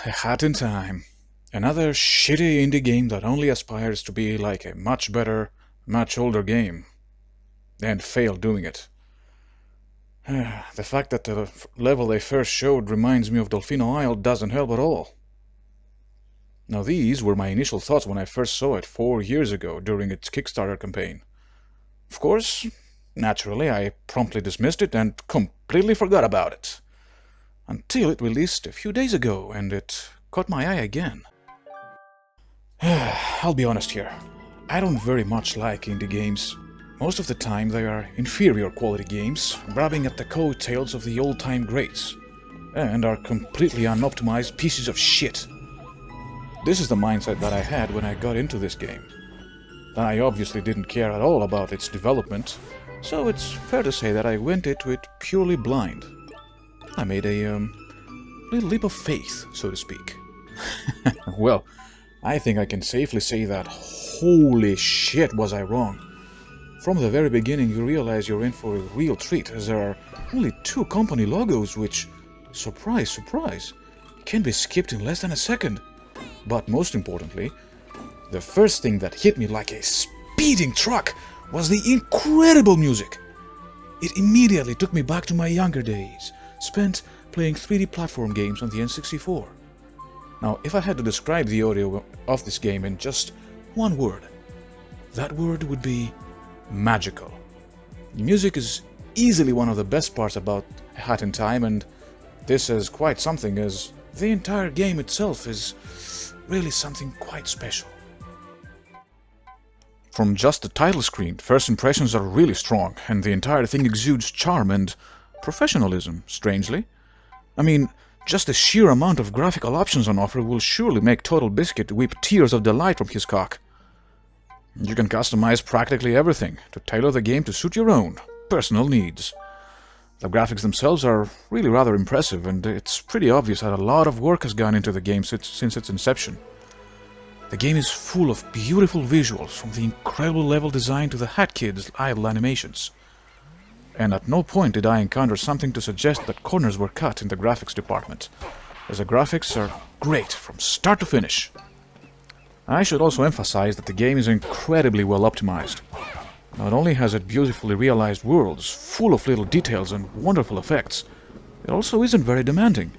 A Hat in Time. Another shitty indie game that only aspires to be like a much better, much older game. And failed doing it. The fact that the level they first showed reminds me of Delfino Isle doesn't help at all. Now these were my initial thoughts when I first saw it 4 years ago during its Kickstarter campaign. Of course, naturally, I promptly dismissed it and completely forgot about it. Until it released a few days ago, and it caught my eye again. I'll be honest here. I don't very much like indie games. Most of the time they are inferior quality games, grabbing at the coattails of the old-time greats, and are completely unoptimized pieces of shit. This is the mindset that I had when I got into this game. I obviously didn't care at all about its development, so it's fair to say that I went into it purely blind. I made a little leap of faith, so to speak. Well, I think I can safely say that holy shit was I wrong. From the very beginning you realize you're in for a real treat, as there are only 2 company logos which, surprise, surprise, can be skipped in less than a second. But most importantly, the first thing that hit me like a speeding truck was the incredible music. It immediately took me back to my younger days, spent playing 3D platform games on the N64. Now, if I had to describe the audio of this game in just one word, that word would be magical. The music is easily one of the best parts about A Hat in Time, and this is quite something, as the entire game itself is really something quite special. From just the title screen, first impressions are really strong, and the entire thing exudes charm and professionalism, strangely. I mean, just the sheer amount of graphical options on offer will surely make Total Biscuit weep tears of delight from his cock. You can customize practically everything to tailor the game to suit your own personal needs. The graphics themselves are really rather impressive, and it's pretty obvious that a lot of work has gone into the game since its inception. The game is full of beautiful visuals, from the incredible level design to the Hat Kid's idle animations. And at no point did I encounter something to suggest that corners were cut in the graphics department, as the graphics are great from start to finish. I should also emphasize that the game is incredibly well optimized. Not only has it beautifully realized worlds, full of little details and wonderful effects, it also isn't very demanding.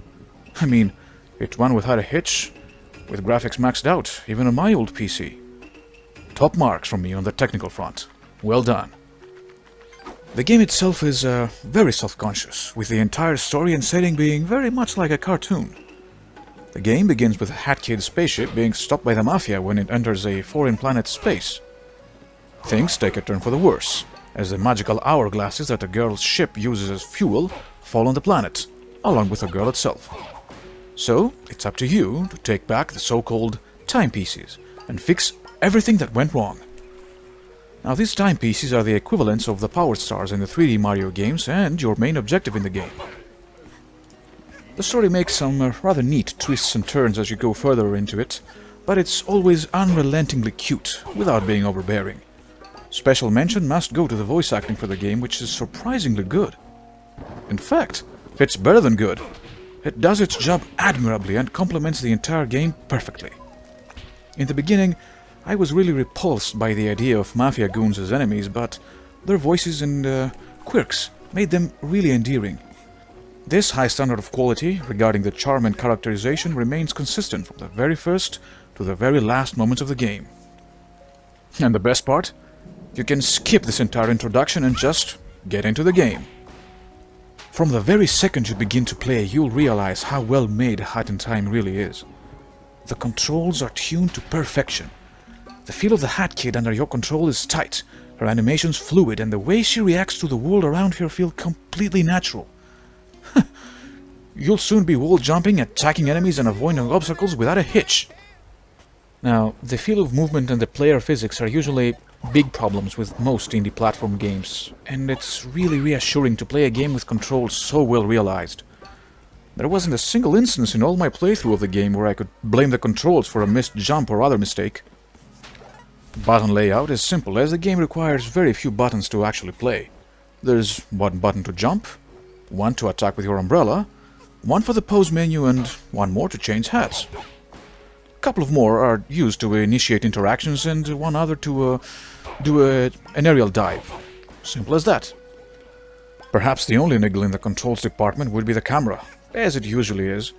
I mean, it ran without a hitch, with graphics maxed out, even on my old PC. Top marks from me on the technical front. Well done. The game itself is very self-conscious, with the entire story and setting being very much like a cartoon. The game begins with a Hat Kid spaceship being stopped by the Mafia when it enters a foreign planet's space. Things take a turn for the worse, as the magical hourglasses that the girl's ship uses as fuel fall on the planet, along with the girl itself. So, it's up to you to take back the so-called timepieces and fix everything that went wrong. Now, these timepieces are the equivalents of the power stars in the 3D Mario games and your main objective in the game. The story makes some rather neat twists and turns as you go further into it, but it's always unrelentingly cute, without being overbearing. Special mention must go to the voice acting for the game, which is surprisingly good. In fact, it's better than good. It does its job admirably and complements the entire game perfectly. In the beginning, I was really repulsed by the idea of Mafia goons as enemies, but their voices and quirks made them really endearing. This high standard of quality regarding the charm and characterization remains consistent from the very first to the very last moments of the game. And the best part? You can skip this entire introduction and just get into the game. From the very second you begin to play, you'll realize how well made Hat in Time really is. The controls are tuned to perfection. The feel of the Hat Kid under your control is tight, her animations fluid, and the way she reacts to the world around her feel completely natural. You'll soon be wall jumping, attacking enemies and avoiding obstacles without a hitch. Now, the feel of movement and the player physics are usually big problems with most indie platform games, and it's really reassuring to play a game with controls so well realized. There wasn't a single instance in all my playthrough of the game where I could blame the controls for a missed jump or other mistake. Button layout is simple, as the game requires very few buttons to actually play. There's one button to jump, one to attack with your umbrella, one for the pose menu and one more to change hats. A couple of more are used to initiate interactions and one other to an aerial dive. Simple as that. Perhaps the only niggle in the controls department would be the camera, as it usually is.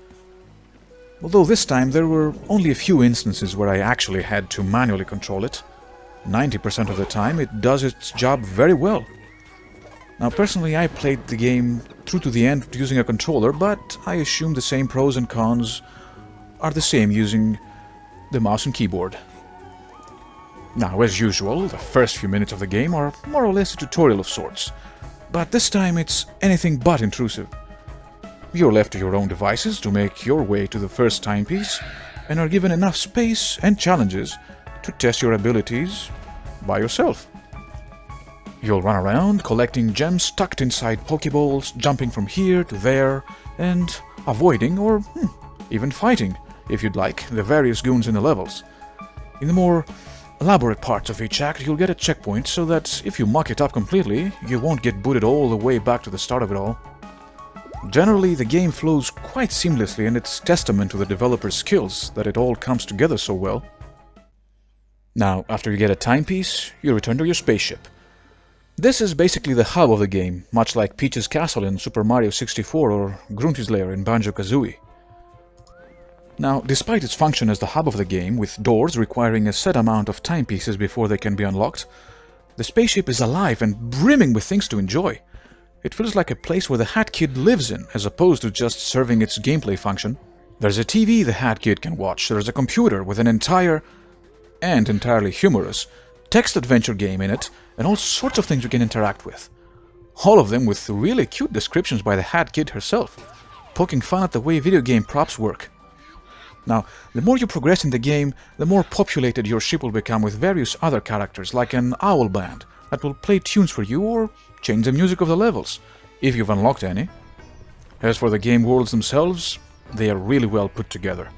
Although this time there were only a few instances where I actually had to manually control it. 90% of the time it does its job very well. Now personally I played the game through to the end using a controller, but I assume the same pros and cons are the same using the mouse and keyboard. Now, as usual, the first few minutes of the game are more or less a tutorial of sorts, but this time it's anything but intrusive. You're left to your own devices to make your way to the first timepiece and are given enough space and challenges to test your abilities by yourself. You'll run around collecting gems tucked inside Pokeballs, jumping from here to there, and avoiding or even fighting, if you'd like, the various goons in the levels. In the more elaborate parts of each act, you'll get a checkpoint so that if you muck it up completely, you won't get booted all the way back to the start of it all. Generally, the game flows quite seamlessly, and it's testament to the developer's skills that it all comes together so well. Now, after you get a timepiece, you return to your spaceship. This is basically the hub of the game, much like Peach's Castle in Super Mario 64 or Grunty's Lair in Banjo-Kazooie. Now, despite its function as the hub of the game, with doors requiring a set amount of timepieces before they can be unlocked, the spaceship is alive and brimming with things to enjoy. It feels like a place where the Hat Kid lives in, as opposed to just serving its gameplay function. There's a TV the Hat Kid can watch, there's a computer with an entire, and entirely humorous, text adventure game in it, and all sorts of things you can interact with. All of them with really cute descriptions by the Hat Kid herself, poking fun at the way video game props work. Now, the more you progress in the game, the more populated your ship will become with various other characters, like an owl band that will play tunes for you or change the music of the levels, if you've unlocked any. As for the game worlds themselves, they are really well put together.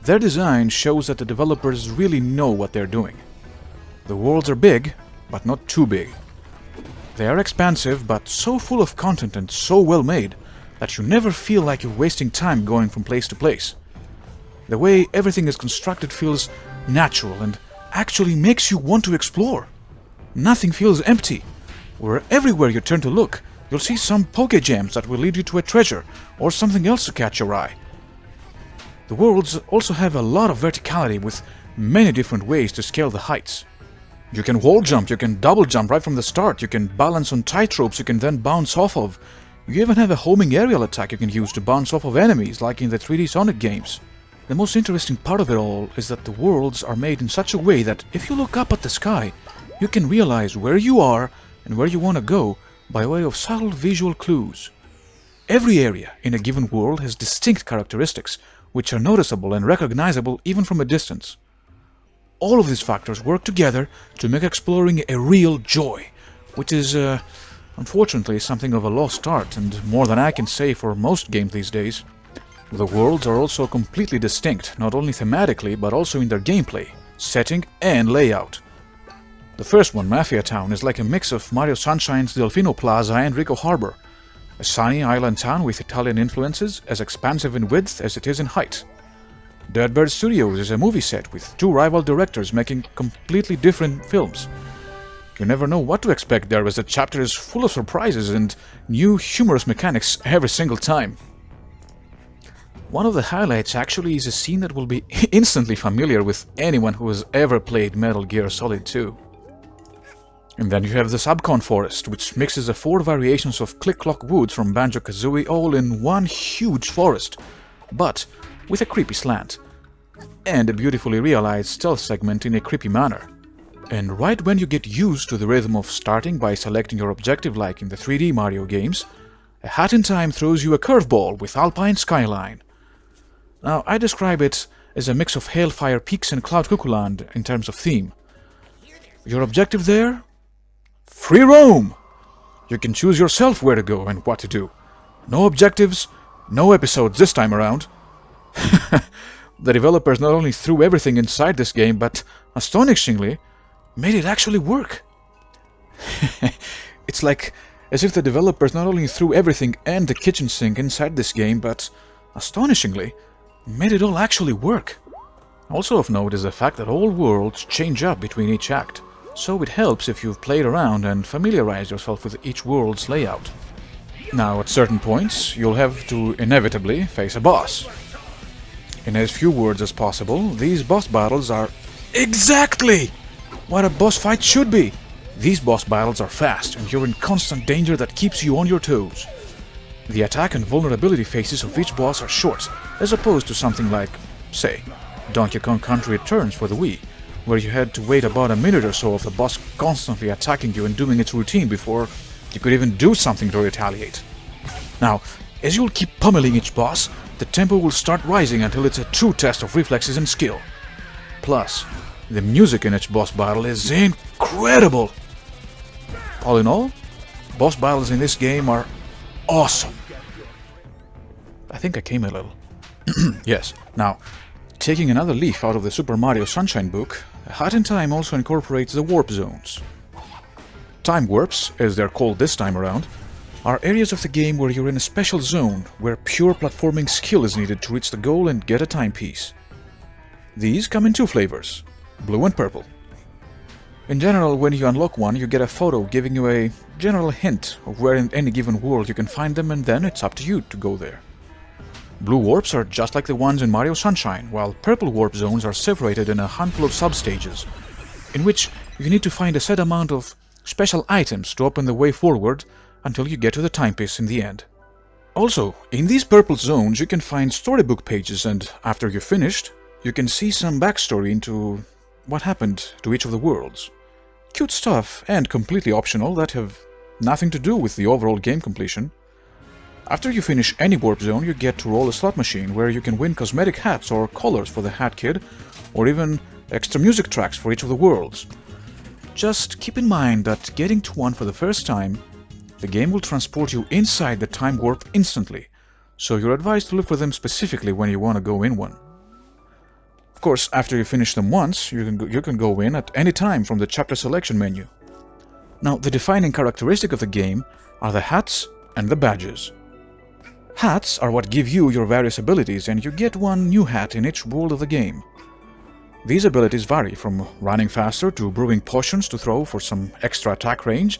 Their design shows that the developers really know what they're doing. The worlds are big, but not too big. They are expansive, but so full of content and so well made that you never feel like you're wasting time going from place to place. The way everything is constructed feels natural and actually makes you want to explore. Nothing feels empty. Everywhere you turn to look, you'll see some Pokegems that will lead you to a treasure or something else to catch your eye. The worlds also have a lot of verticality with many different ways to scale the heights. You can wall jump, you can double jump right from the start, you can balance on tightropes you can then bounce off of. You even have a homing aerial attack you can use to bounce off of enemies like in the 3D Sonic games. The most interesting part of it all is that the worlds are made in such a way that if you look up at the sky, you can realize where you are and where you want to go by way of subtle visual clues. Every area in a given world has distinct characteristics, which are noticeable and recognizable even from a distance. All of these factors work together to make exploring a real joy, which is, unfortunately, something of a lost art and more than I can say for most games these days. The worlds are also completely distinct, not only thematically but also in their gameplay, setting and layout. The first one, Mafia Town, is like a mix of Mario Sunshine's Delfino Plaza and Rico Harbor, a sunny island town with Italian influences as expansive in width as it is in height. Dead Bird Studios is a movie set with two rival directors making completely different films. You never know what to expect there, as the chapter is full of surprises and new humorous mechanics every single time. One of the highlights actually is a scene that will be instantly familiar with anyone who has ever played Metal Gear Solid 2. And then you have the Subcon Forest, which mixes the 4 variations of Click-Clock Woods from Banjo-Kazooie all in one huge forest, but with a creepy slant, and a beautifully realized stealth segment in a creepy manner. And right when you get used to the rhythm of starting by selecting your objective like in the 3D Mario games, a Hat in Time throws you a curveball with Alpine Skyline. Now, I describe it as a mix of Hailfire Peaks and Cloud Cuckoo Land in terms of theme. Your objective there? Free roam! You can choose yourself where to go and what to do. No objectives, no episodes this time around. The developers not only threw everything inside this game, but, astonishingly, made it actually work. It's like As if the developers not only threw everything and the kitchen sink inside this game, but, astonishingly, made it all actually work. Also of note is the fact that all worlds change up between each act, so it helps if you've played around and familiarized yourself with each world's layout. Now, at certain points, you'll have to inevitably face a boss. In as few words as possible, these boss battles are exactly what a boss fight should be. These boss battles are fast, and you're in constant danger that keeps you on your toes. The attack and vulnerability phases of each boss are short, as opposed to something like, say, Donkey Kong Country Returns for the Wii, where you had to wait about a minute or so of the boss constantly attacking you and doing its routine before you could even do something to retaliate. Now, as you'll keep pummeling each boss, the tempo will start rising until it's a true test of reflexes and skill. Plus, the music in each boss battle is incredible! All in all, boss battles in this game are awesome. I think I came a little. Yes, now, taking another leaf out of the Super Mario Sunshine book, Hat in Time also incorporates the warp zones. Time warps, as they're called this time around, are areas of the game where you're in a special zone where pure platforming skill is needed to reach the goal and get a timepiece. These come in two flavors, blue and purple. In general, when you unlock one, you get a photo giving you a general hint of where in any given world you can find them, and then it's up to you to go there. Blue warps are just like the ones in Mario Sunshine, while purple warp zones are separated in a handful of substages, in which you need to find a set amount of special items to open the way forward until you get to the timepiece in the end. Also, in these purple zones you can find storybook pages, and after you're finished, you can see some backstory into what happened to each of the worlds. Cute stuff, and completely optional, that have nothing to do with the overall game completion. After you finish any warp zone, you get to roll a slot machine where you can win cosmetic hats or colors for the Hat Kid, or even extra music tracks for each of the worlds. Just keep in mind that getting to one for the first time, the game will transport you inside the time warp instantly, so you're advised to look for them specifically when you want to go in one. Of course, after you finish them once, you can go in at any time from the chapter selection menu. Now, the defining characteristic of the game are the hats and the badges. Hats are what give you your various abilities, and you get one new hat in each world of the game. These abilities vary from running faster to brewing potions to throw for some extra attack range,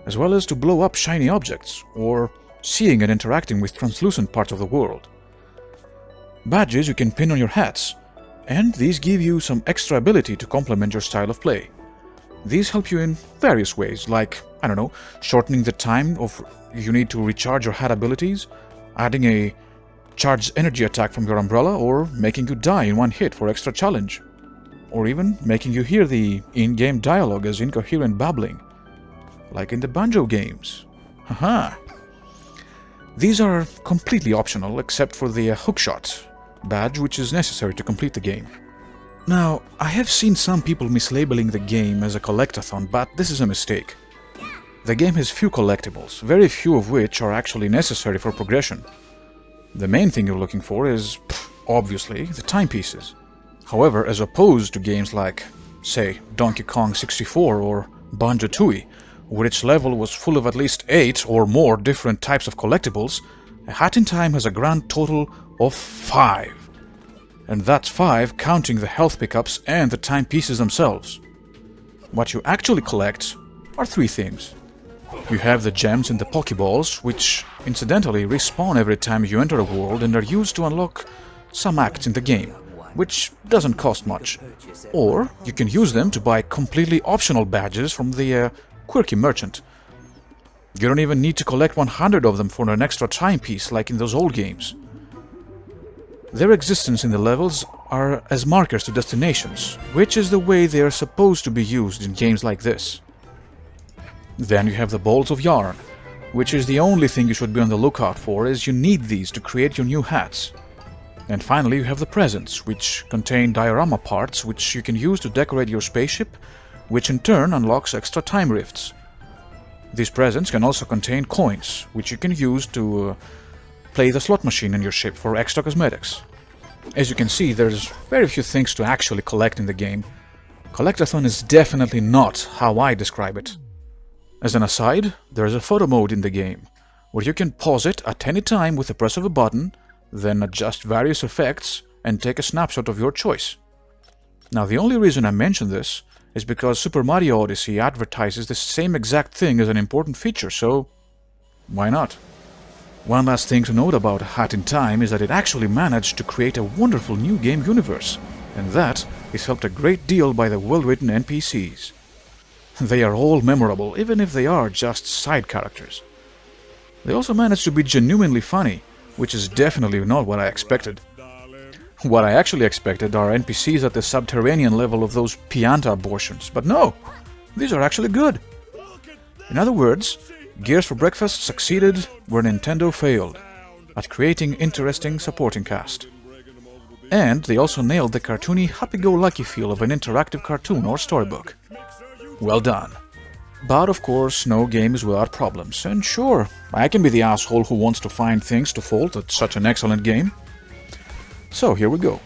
as well as to blow up shiny objects, or seeing and interacting with translucent parts of the world. Badges you can pin on your hats, and these give you some extra ability to complement your style of play. These help you in various ways, like, I don't know, shortening the time you need to recharge your hat abilities, adding a charged energy attack from your umbrella, or making you die in one hit for extra challenge, or even making you hear the in-game dialogue as incoherent babbling, like in the Banjo games. Haha! These are completely optional except for the hookshot badge, which is necessary to complete the game. Now, I have seen some people mislabeling the game as a collectathon, but this is a mistake. The game has few collectibles, very few of which are actually necessary for progression. The main thing you're looking for is, obviously, the timepieces. However, as opposed to games like, say, Donkey Kong 64 or Banjo-Tooie, where each level was full of at least 8 or more different types of collectibles, A Hat in Time has a grand total of 5. And that's 5 counting the health pickups and the timepieces themselves. What you actually collect are 3 things. You have the gems in the Pokeballs, which incidentally respawn every time you enter a world and are used to unlock some acts in the game, which doesn't cost much. Or you can use them to buy completely optional badges from the quirky merchant. You don't even need to collect 100 of them for an extra timepiece like in those old games. Their existence in the levels are as markers to destinations, which is the way they are supposed to be used in games like this. Then you have the balls of yarn, which is the only thing you should be on the lookout for, as you need these to create your new hats. And finally you have the presents, which contain diorama parts which you can use to decorate your spaceship, which in turn unlocks extra time rifts. These presents can also contain coins, which you can use to play the slot machine in your ship for extra cosmetics. As you can see, there's very few things to actually collect in the game. Collectathon is definitely not how I describe it. As an aside, there is a photo mode in the game, where you can pause it at any time with the press of a button, then adjust various effects and take a snapshot of your choice. Now, the only reason I mention this is because Super Mario Odyssey advertises the same exact thing as an important feature, so why not? One last thing to note about Hat in Time is that it actually managed to create a wonderful new game universe, and that is helped a great deal by the well-written NPCs. They are all memorable, even if they are just side characters. They also managed to be genuinely funny, which is definitely not what I expected. What I actually expected are NPCs at the subterranean level of those Pianta abortions, but no! These are actually good! In other words, Gears for Breakfast succeeded where Nintendo failed, at creating interesting supporting cast. And they also nailed the cartoony happy-go-lucky feel of an interactive cartoon or storybook. Well done. But of course, no game is without problems, and sure, I can be the asshole who wants to find things to fault at such an excellent game. So here we go.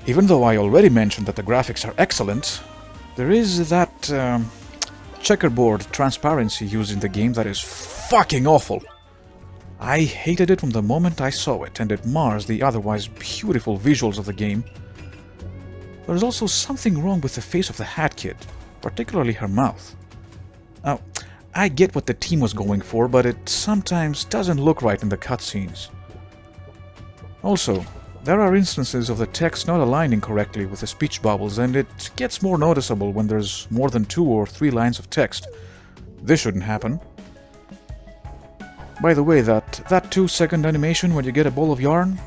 Even though I already mentioned that the graphics are excellent, there is that checkerboard transparency used in the game that is fucking awful. I hated it from the moment I saw it, and it mars the otherwise beautiful visuals of the game. There's also something wrong with the face of the Hat Kid, particularly her mouth. Now, I get what the team was going for, but it sometimes doesn't look right in the cutscenes. Also, there are instances of the text not aligning correctly with the speech bubbles, and it gets more noticeable when there's more than 2 or 3 lines of text. This shouldn't happen. By the way, that 2-second animation when you get a ball of yarn?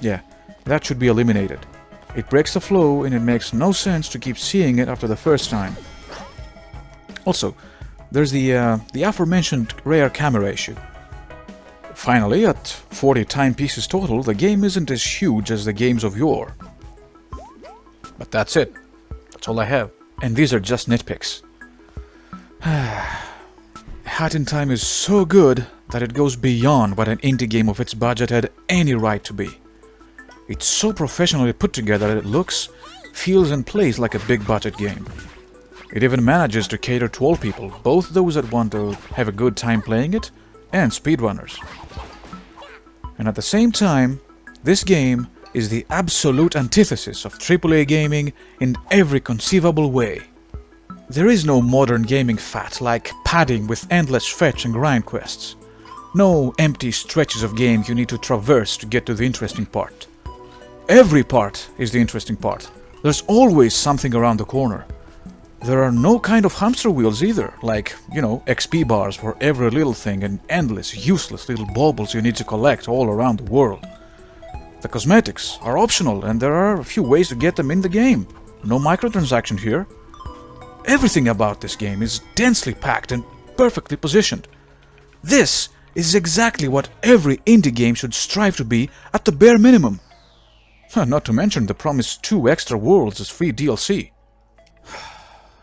Yeah, that should be eliminated. It breaks the flow, and it makes no sense to keep seeing it after the first time. Also, there's the aforementioned rare camera issue. Finally, at 40 timepieces total, the game isn't as huge as the games of yore. But that's it. That's all I have. And these are just nitpicks. Hat in Time is so good that it goes beyond what an indie game of its budget had any right to be. It's so professionally put together that it looks, feels and plays like a big budget game. It even manages to cater to all people, both those that want to have a good time playing it and speedrunners. And at the same time, this game is the absolute antithesis of AAA gaming in every conceivable way. There is no modern gaming fat like padding with endless fetch and grind quests. No empty stretches of game you need to traverse to get to the interesting part. Every part is the interesting part. There's always something around the corner. There are no kind of hamster wheels either, like, XP bars for every little thing and endless, useless little baubles you need to collect all around the world. The cosmetics are optional, and there are a few ways to get them in the game. No microtransaction here. Everything about this game is densely packed and perfectly positioned. This is exactly what every indie game should strive to be at the bare minimum. Not to mention the promised 2 extra worlds as free DLC.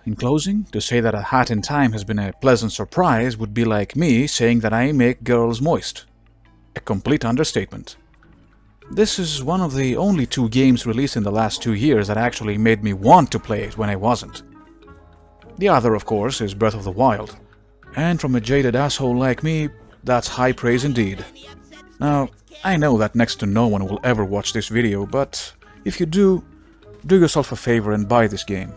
In closing, to say that A Hat in Time has been a pleasant surprise would be like me saying that I make girls moist. A complete understatement. This is one of the only 2 games released in the last 2 years that actually made me want to play it when I wasn't. The other, of course, is Breath of the Wild. And from a jaded asshole like me, that's high praise indeed. Now, I know that next to no one will ever watch this video, but if you do yourself a favor and buy this game.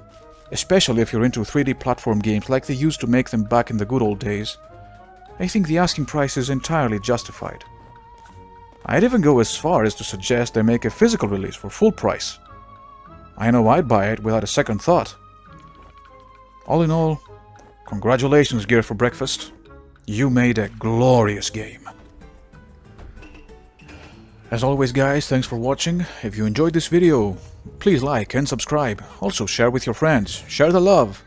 Especially if you're into 3D platform games like they used to make them back in the good old days. I think the asking price is entirely justified. I'd even go as far as to suggest they make a physical release for full price. I know I'd buy it without a second thought. All in all, congratulations, Gear for Breakfast. You made a glorious game. As always, guys, thanks for watching. If you enjoyed this video, please like and subscribe. Also share with your friends. Share the love.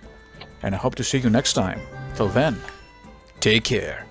And I hope to see you next time. Till then, take care.